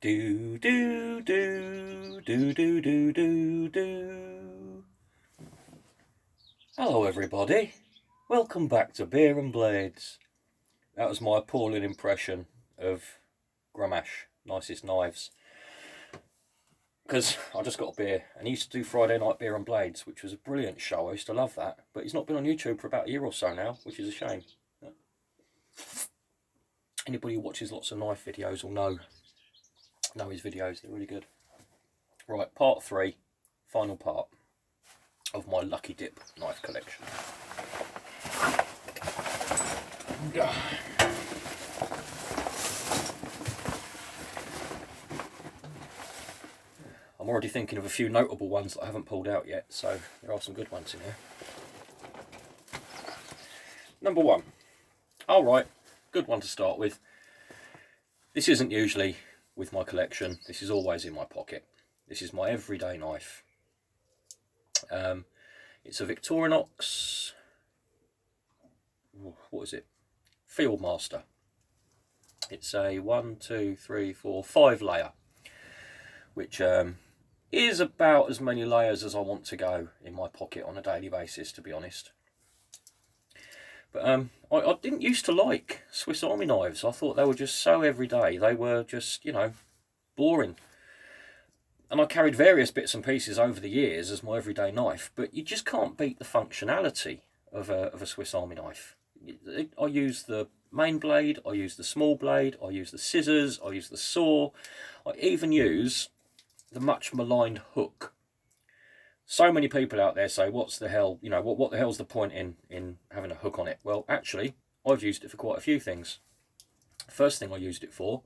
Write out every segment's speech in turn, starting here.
Do do do do do do do do. Hello everybody, welcome back to Beer and Blades. That was my appalling impression of Gramash, Nicest Knives. Because I just got a beer and he used to do Friday Night Beer and Blades, which was a brilliant show. I used to love that. But he's not been on YouTube for about a year or so now, which is a shame. Anybody who watches lots of knife videos will know his videos, they're really good. Right, part 3, final part of my Lucky Dip knife collection. I'm already thinking of a few notable ones that I haven't pulled out yet, so there are some good ones in here. Number 1. Alright, good one to start with. This isn't usually with my collection, this is always in my pocket. This is my everyday knife. It's a Victorinox, what is it? Fieldmaster. It's a 5 layer, which is about as many layers as I want to go in my pocket on a daily basis, to be honest. But I didn't used to like Swiss Army knives. I thought they were just so everyday. They were just, you know, boring. And I carried various bits and pieces over the years as my everyday knife, but you just can't beat the functionality of a Swiss Army knife. I use the main blade, I use the small blade, I use the scissors, I use the saw, I even use the much maligned hook. So many people out there say, what's the hell, you know, what the hell's the point in having a hook on it? Well, actually, I've used it for quite a few things. The first thing I used it for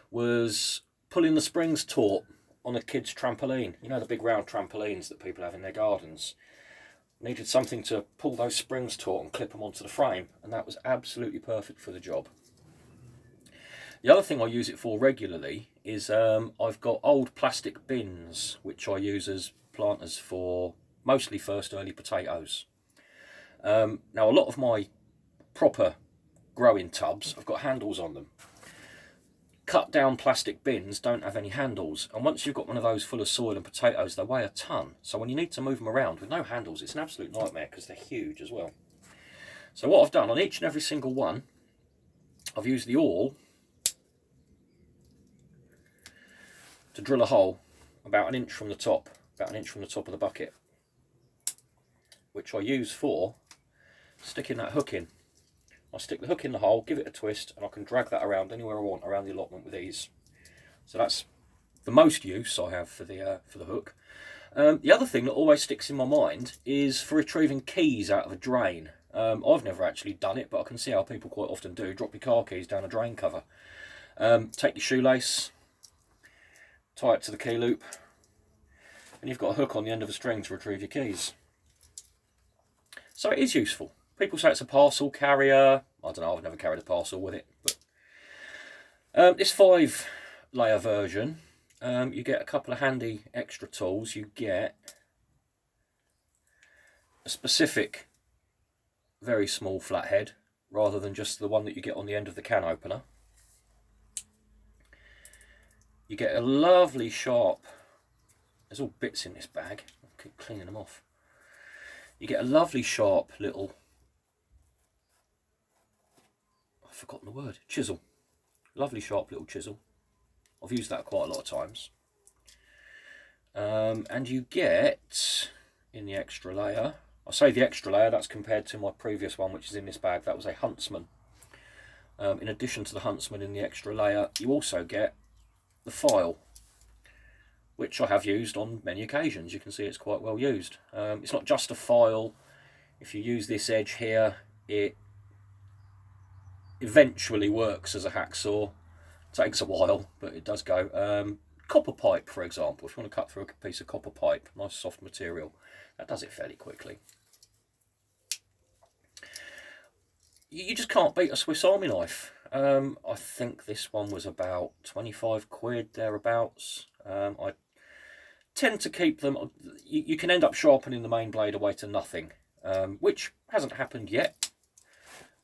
was pulling the springs taut on a kid's trampoline. You know, the big round trampolines that people have in their gardens. Needed something to pull those springs taut and clip them onto the frame, and that was absolutely perfect for the job. The other thing I use it for regularly is I've got old plastic bins which I use as planters for mostly first early potatoes. Now a lot of my proper growing tubs have got handles on them. Cut down plastic bins don't have any handles, and once you've got one of those full of soil and potatoes, they weigh a ton. So when you need to move them around with no handles, it's an absolute nightmare because they're huge as well. So what I've done on each and every single one, I've used the awl to drill a hole about an inch from the top of the bucket, which I use for sticking that hook in. I stick the hook in the hole, give it a twist, and I can drag that around anywhere I want around the allotment with ease. So that's the most use I have for the hook. The other thing that always sticks in my mind is for retrieving keys out of a drain. I've never actually done it, but I can see how people quite often do. Drop your car keys down a drain cover. Take your shoelace, tie it to the key loop, and you've got a hook on the end of a string to retrieve your keys. So it is useful. People say it's a parcel carrier. I don't know, I've never carried a parcel with it. But this 5 layer version, you get a couple of handy extra tools. You get a specific very small flathead rather than just the one that you get on the end of the can opener. You get a lovely sharp, there's all bits in this bag, I'll keep cleaning them off. You get a lovely sharp little, I've forgotten the word, chisel. Lovely sharp little chisel. I've used that quite a lot of times. And you get, in the extra layer, I say the extra layer, that's compared to my previous one which is in this bag, that was a huntsman. In addition to the huntsman in the extra layer, you also get the file, which I have used on many occasions. You can see it's quite well used. It's not just a file. If you use this edge here, it eventually works as a hacksaw. Takes a while, but it does go. Copper pipe, for example, if you want to cut through a piece of copper pipe, nice soft material, that does it fairly quickly. You just can't beat a Swiss Army knife. I think this one was about 25 quid, thereabouts. I tend to keep them, you can end up sharpening the main blade away to nothing, which hasn't happened yet.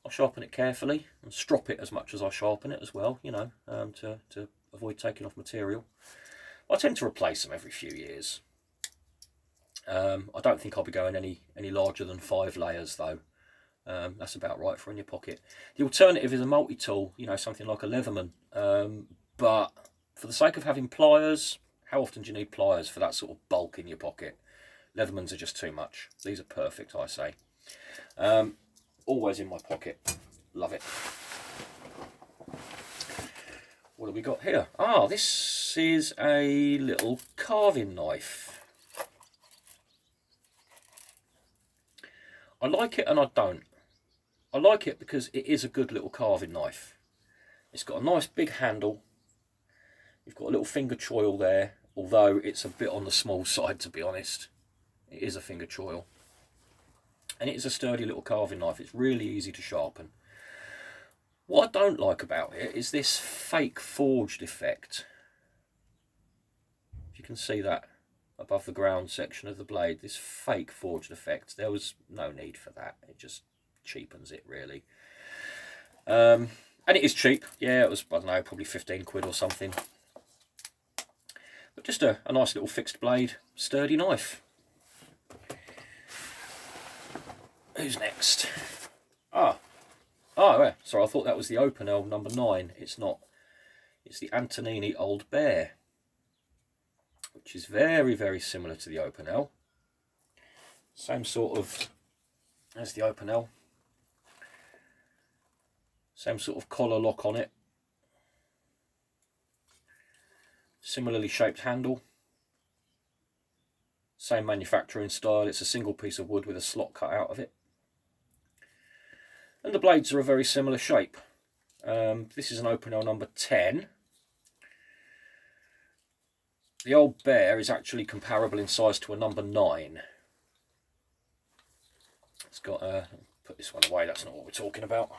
I sharpen it carefully and strop it as much as I sharpen it as well, you know, to avoid taking off material. I tend to replace them every few years. I don't think I'll be going any larger than 5 layers though. That's about right for in your pocket. The alternative is a multi-tool, you know, something like a Leatherman. But for the sake of having pliers, how often do you need pliers for that sort of bulk in your pocket? Leathermans are just too much. These are perfect, I say. Always in my pocket. Love it. What have we got here? Ah, this is a little carving knife. I like it and I don't. I like it because it is a good little carving knife. It's got a nice big handle. You've got a little finger choil there, although it's a bit on the small side, to be honest. It is a finger choil. And it is a sturdy little carving knife. It's really easy to sharpen. What I don't like about it is this fake forged effect. If you can see that above the ground section of the blade, this fake forged effect. There was no need for that. It just cheapens it, really. And it is cheap. Yeah, it was, I don't know, probably 15 quid or something. But just a nice little fixed blade, sturdy knife. Who's next? Oh, yeah. Sorry, I thought that was the Opinel number 9. It's not. It's the Antonini Old Bear, which is very, very similar to the Opinel. Same sort of as the Opinel. Same sort of collar lock on it. Similarly shaped handle. Same manufacturing style. It's a single piece of wood with a slot cut out of it. And the blades are a very similar shape. This is an Opinel number 10. The Old Bear is actually comparable in size to a number 9. It's got put this one away, that's not what we're talking about.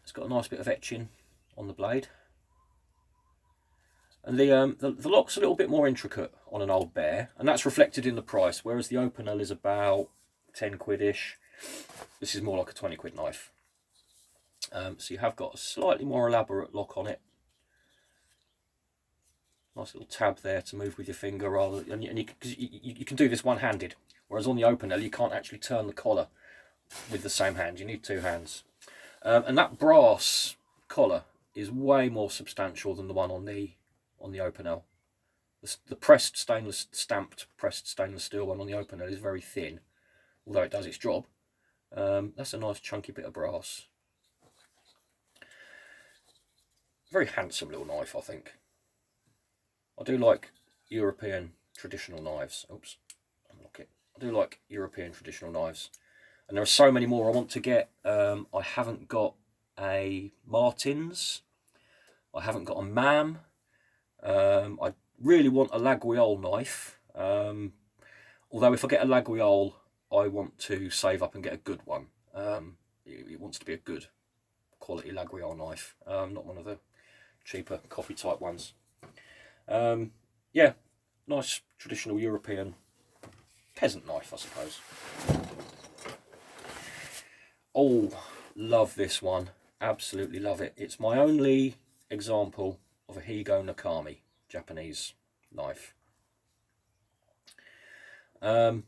It's got a nice bit of etching on the blade. And the lock's a little bit more intricate on an Old Bear, and that's reflected in the price, whereas the Opinel is about 10 quid-ish. This is more like a 20 quid knife. So you have got a slightly more elaborate lock on it. Nice little tab there to move with your finger, rather, and you can do this one-handed, whereas on the Opinel you can't actually turn the collar with the same hand. You need 2 hands. And that brass collar is way more substantial than the one on the Opinel. The stamped pressed stainless steel one on the Opinel is very thin, although it does its job. That's a nice chunky bit of brass. Very handsome little knife, I think. I do like European traditional knives. Oops, unlock it. I do like European traditional knives. And there are so many more I want to get. I haven't got a Martin's. I haven't got a MAM. I really want a Laguiole knife. Although if I get a Laguiole, I want to save up and get a good one. It wants to be a good quality Laguiole knife, not one of the cheaper copy type ones. Yeah, nice traditional European peasant knife, I suppose. Oh, love this one. Absolutely love it. It's my only example of a Higo Nakami Japanese knife. The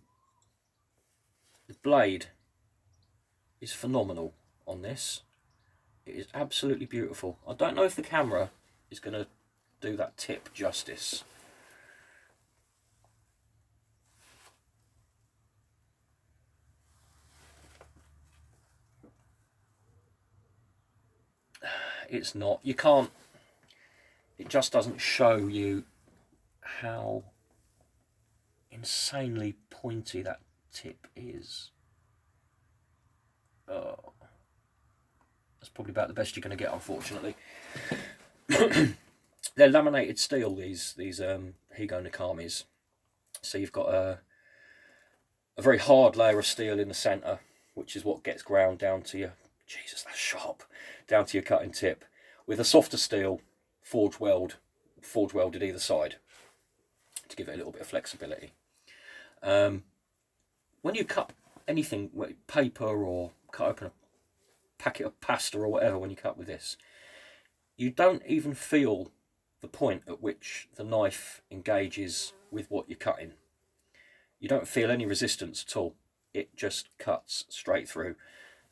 blade is phenomenal on this. It is absolutely beautiful. I don't know if the camera is going to do that tip justice. It's not. You can't. It just doesn't show you how insanely pointy that tip is. Oh, that's probably about the best you're going to get, unfortunately. They're laminated steel, these Higo Nakamis. So you've got a very hard layer of steel in the centre, which is what gets ground down to your, Jesus, that's sharp, down to your cutting tip, with a softer steel forge welded either side to give it a little bit of flexibility. When you cut anything, paper or cut open a packet of pasta or whatever when you cut with this, you don't even feel the point at which the knife engages with what you're cutting. You don't feel any resistance at all. It just cuts straight through.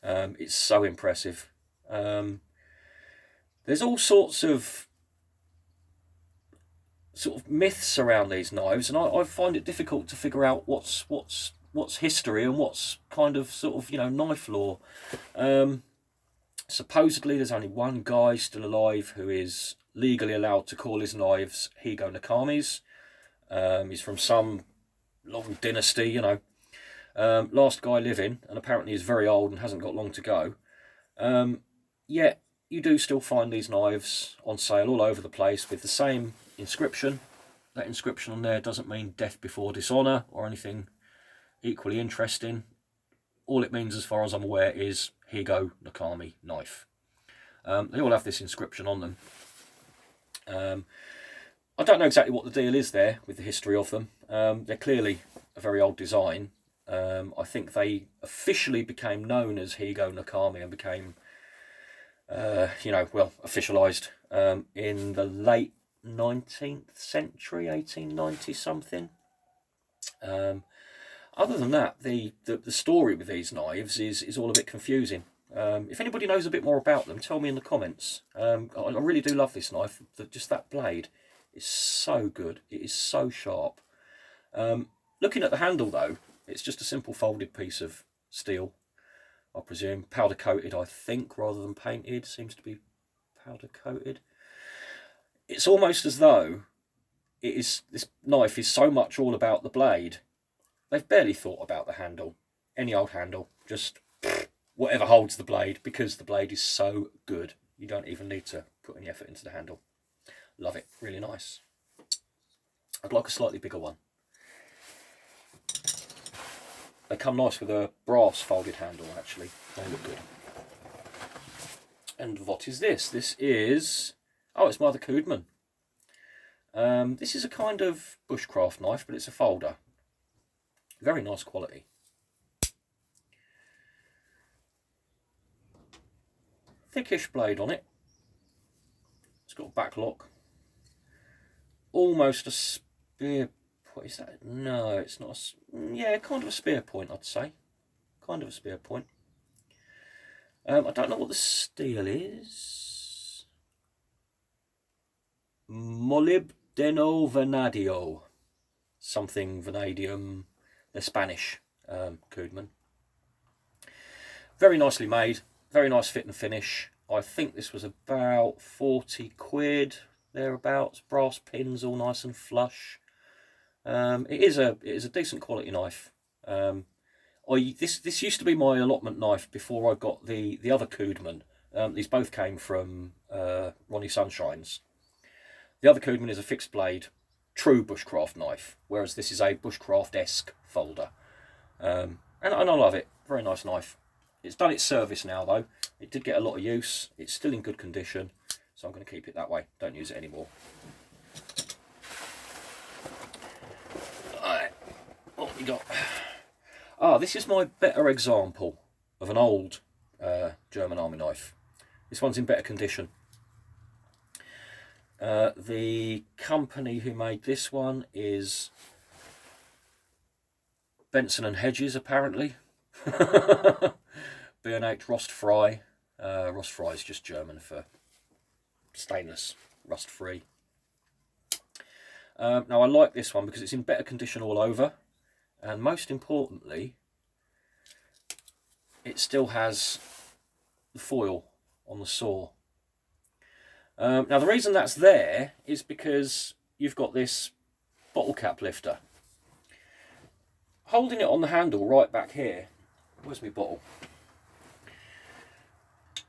It's so impressive. There's all sorts of myths around these knives, and I find it difficult to figure out what's history and what's kind of knife lore. Supposedly there's only one guy still alive who is legally allowed to call his knives Higo Nakamis. He's from some long dynasty, last guy living, and apparently he's very old and hasn't got long to go. Yet you do still find these knives on sale all over the place with the same inscription. That inscription on there doesn't mean death before dishonour or anything equally interesting. All it means, as far as I'm aware, is Higo Nakami knife. They all have this inscription on them. I don't know exactly what the deal is there with the history of them. They're clearly a very old design. I think they officially became known as Higo Nakami and became, officialised in the late 19th century, 1890 something. Other than that, the story with these knives is all a bit confusing. If anybody knows a bit more about them, tell me in the comments. I really do love this knife. Just that blade is so good. It is so sharp. Looking at the handle though, it's just a simple folded piece of steel, I presume. Powder coated, I think, rather than painted. Seems to be powder coated. It's almost as though this knife is so much all about the blade. They've barely thought about the handle. Any old handle, just whatever holds the blade, because the blade is so good. You don't even need to put any effort into the handle. Love it, really nice. I'd like a slightly bigger one. They come nice with a brass folded handle, actually. They look good. And what is this? This is... oh, it's my other Koodman. This is a kind of bushcraft knife, but it's a folder. Very nice quality. Thickish blade on it. It's got a back lock. Almost a spear... what is that? No, it's not a... yeah, kind of a spear point, I'd say. Kind of a spear point. I don't know what the steel is. Molybdeno Vanadio. Something vanadium. They're Spanish, Koodman. Very nicely made. Very nice fit and finish. I think this was about 40 quid, thereabouts. Brass pins, all nice and flush. It is a decent quality knife. This used to be my allotment knife before I got the other Koodman. These both came from Ronnie Sunshine's. The other Koodman is a fixed blade, true bushcraft knife, whereas this is a bushcraft-esque folder. And I love it. Very nice knife. It's done its service now though. It did get a lot of use. It's still in good condition, so I'm going to keep it that way. Don't use it anymore. Alright, what we got? Ah, this is my better example of an old German army knife. This one's in better condition. The company who made this one is Benson Hedges, apparently. B&H Rost Frei. Rost Frei is just German for stainless, rust free. Now I like this one because it's in better condition all over, and most importantly it still has the foil on the saw. Now the reason that's there is because you've got this bottle cap lifter. Holding it on the handle right back here, where's my bottle?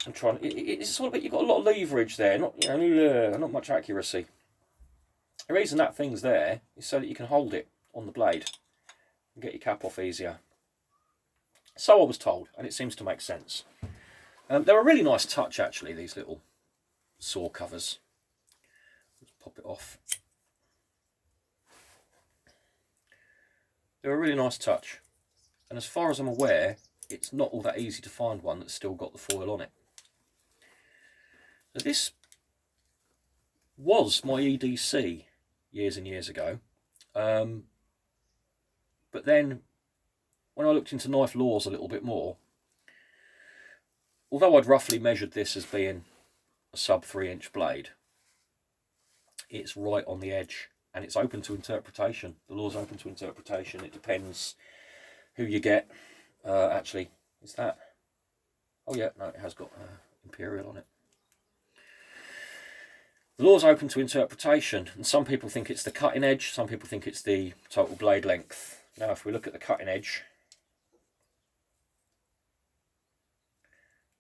I'm trying. It's sort of bit. You've got a lot of leverage there, not much accuracy. The reason that thing's there is so that you can hold it on the blade and get your cap off easier. So I was told, and it seems to make sense. They're a really nice touch, actually. These little saw covers. Let's pop it off. They're a really nice touch. And as far as I'm aware, it's not all that easy to find one that's still got the foil on it. So this was my EDC years and years ago. But then when I looked into knife laws a little bit more, although I'd roughly measured this as being a sub 3-inch blade, it's right on the edge, and it's open to interpretation. The law's open to interpretation. It depends who you get. Actually, is that? Oh yeah, no, it has got Imperial on it. The law's open to interpretation, and some people think it's the cutting edge, some people think it's the total blade length. Now, if we look at the cutting edge,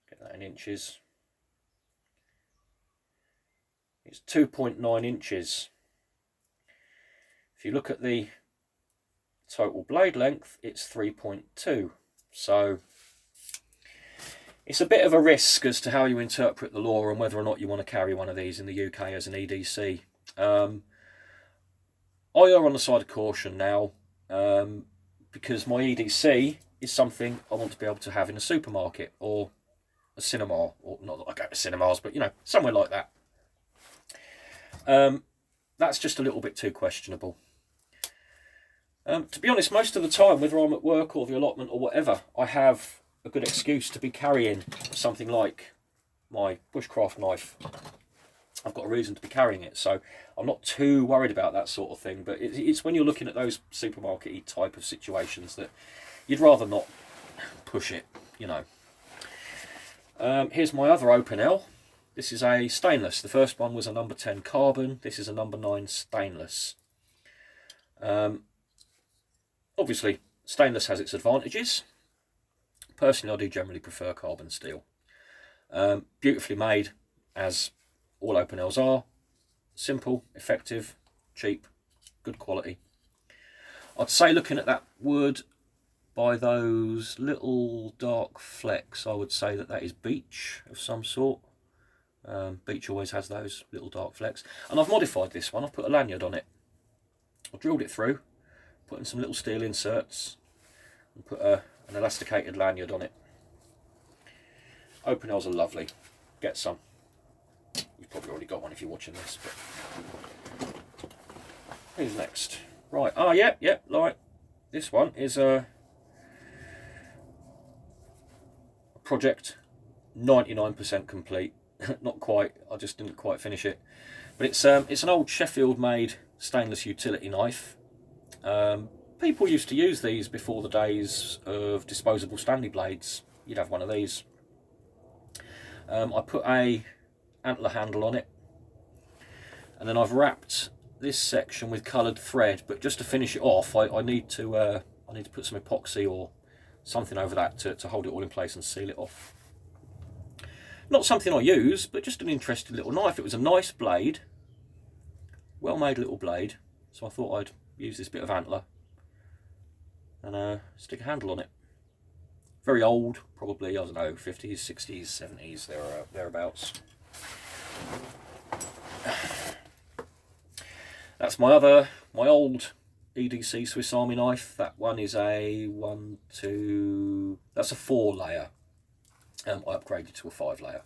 get that in inches, it's 2.9 inches. If you look at the total blade length, it's 3.2. So it's a bit of a risk as to how you interpret the law and whether or not you want to carry one of these in the UK as an EDC. I err on the side of caution now, because my EDC is something I want to be able to have in a supermarket or a cinema, or not that I go to cinemas, but you know, somewhere like that. That's just a little bit too questionable. To be honest, most of the time, whether I'm at work or the allotment or whatever, I have a good excuse to be carrying something like my Bushcraft knife. I've got a reason to be carrying it, so I'm not too worried about that sort of thing. But it's when you're looking at those supermarket-y type of situations that you'd rather not push it, you know. Here's my other open L. This is a stainless. The first one was a number 10 carbon. This is a number 9 stainless. Obviously, stainless has its advantages. Personally, I do generally prefer carbon steel. Beautifully made, as all open Ls are. Simple, effective, cheap, good quality. I'd say, looking at that wood, by those little dark flecks, I would say that is beech of some sort. Beech always has those little dark flecks. And I've modified this one. I've put a lanyard on it. I've drilled it through, put in some little steel inserts, and put an elasticated lanyard on it. Open Ls are lovely. Get some. You've probably already got one if you're watching this. But who's next? Right. Ah, yeah. Like this one is a project 99% complete. Not quite. I just didn't quite finish it. But it's an old Sheffield made stainless utility knife. People used to use these before the days of disposable Stanley blades. You'd have one of these. I put a antler handle on it, and then I've wrapped this section with coloured thread. But just to finish it off, I need to put some epoxy or something over that to hold it all in place and seal it off. Not something I use, but just an interesting little knife. It was a nice blade, well made little blade, so I thought I'd use this bit of antler and stick a handle on it. Very old, probably, I don't know, 50s, 60s, 70s, thereabouts. That's my old EDC Swiss Army knife. That one is that's a 4 layer. I upgraded to a 5 layer.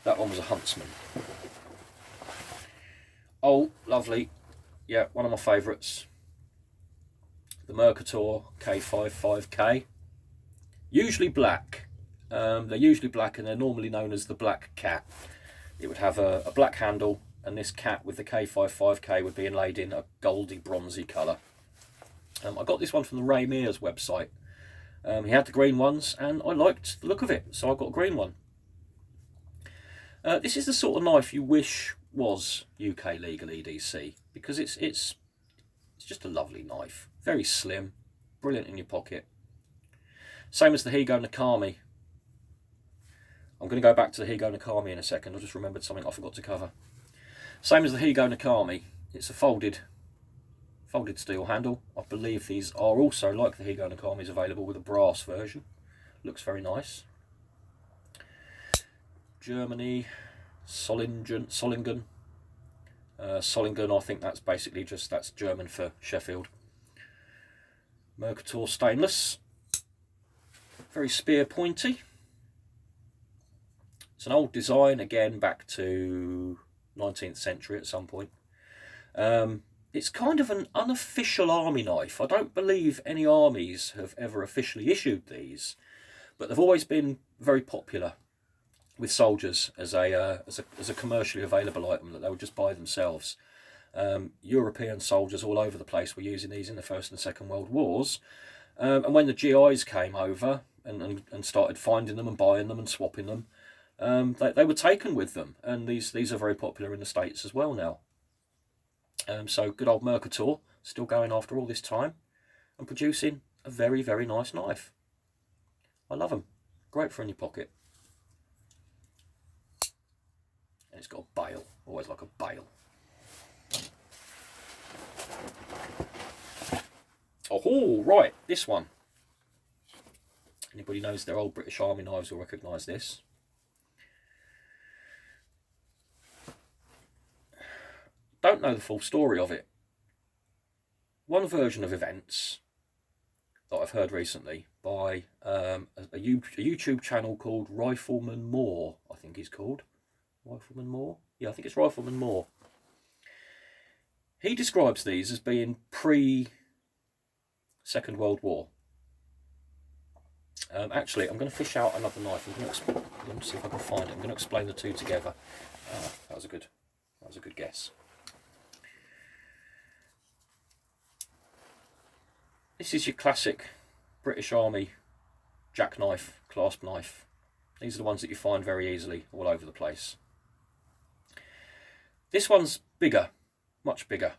That one was a Huntsman. Oh, lovely. Yeah, one of my favourites. The Mercator K55K. Usually black. They're usually black, and they're normally known as the Black Cat. It would have a black handle, and this cat with the K55K would be inlaid in a goldy bronzy colour. I got this one from the Ray Mears website. He had the green ones, and I liked the look of it, so I got a green one. This is the sort of knife you wish was UK legal EDC, because it's just a lovely knife. Very slim, brilliant in your pocket. Same as the Higo Nakami. I'm going to go back to the Higo Nakami in a second. I just remembered something I forgot to cover. Same as the Higo Nakami. It's a folded steel handle. I believe these are also, like the Higo Nakamis, available with a brass version. Looks very nice. Germany, Solingen. Solingen, I think that's basically that's German for Sheffield. Mercator stainless. Very spear pointy. It's an old design, again back to 19th century at some point. It's kind of an unofficial army knife. I don't believe any armies have ever officially issued these, but they've always been very popular with soldiers as a commercially available item that they would just buy themselves. European soldiers all over the place were using these in the First and Second World Wars, and when the GIs came over and started finding them and buying them and swapping them, they were taken with them, and these are very popular in the States as well now. So good old Mercator, still going after all this time and producing a very, very nice knife. I love them. Great for in your pocket. And it's got a bail. Always like a bail. Oh, right, this one. Anybody knows their old British Army knives will recognise this. Don't know the full story of it. One version of events that I've heard recently by a YouTube channel called Rifleman Moore, I think he's called. Rifleman Moore? Yeah, I think it's Rifleman Moore. He describes these as being pre-Second World War. Actually, I'm going to fish out another knife. I'm going to see if I can find it. I'm going to explain the two together. That was a good guess. This is your classic British Army jackknife, clasp knife. These are the ones that you find very easily all over the place. This one's bigger, much bigger.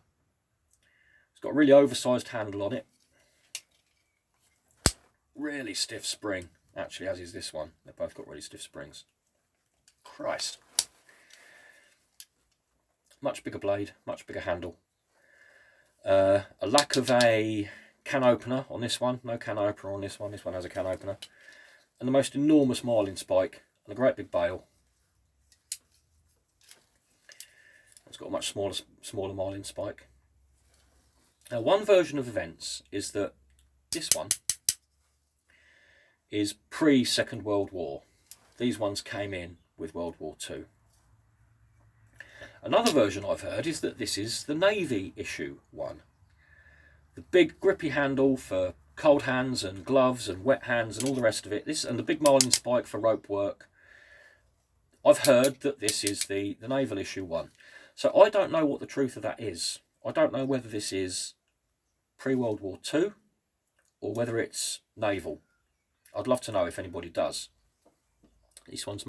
It's got a really oversized handle on it. Really stiff spring, actually, as is this one. They've both got really stiff springs. Christ. Much bigger blade, much bigger handle. A lack of a can opener on this one. No can opener on this one. This one has a can opener. And the most enormous marlin spike and a great big bail. It's got a much smaller marlin spike. Now, one version of events is that this one is pre-Second World War. These ones came in with World War II. Another version I've heard is that this is the Navy issue one. The big grippy handle for cold hands and gloves and wet hands and all the rest of it. This and the big marlin spike for rope work. I've heard that this is the naval issue one. So I don't know what the truth of that is. I don't know whether this is pre-World War II or whether it's naval. I'd love to know if anybody does. This one's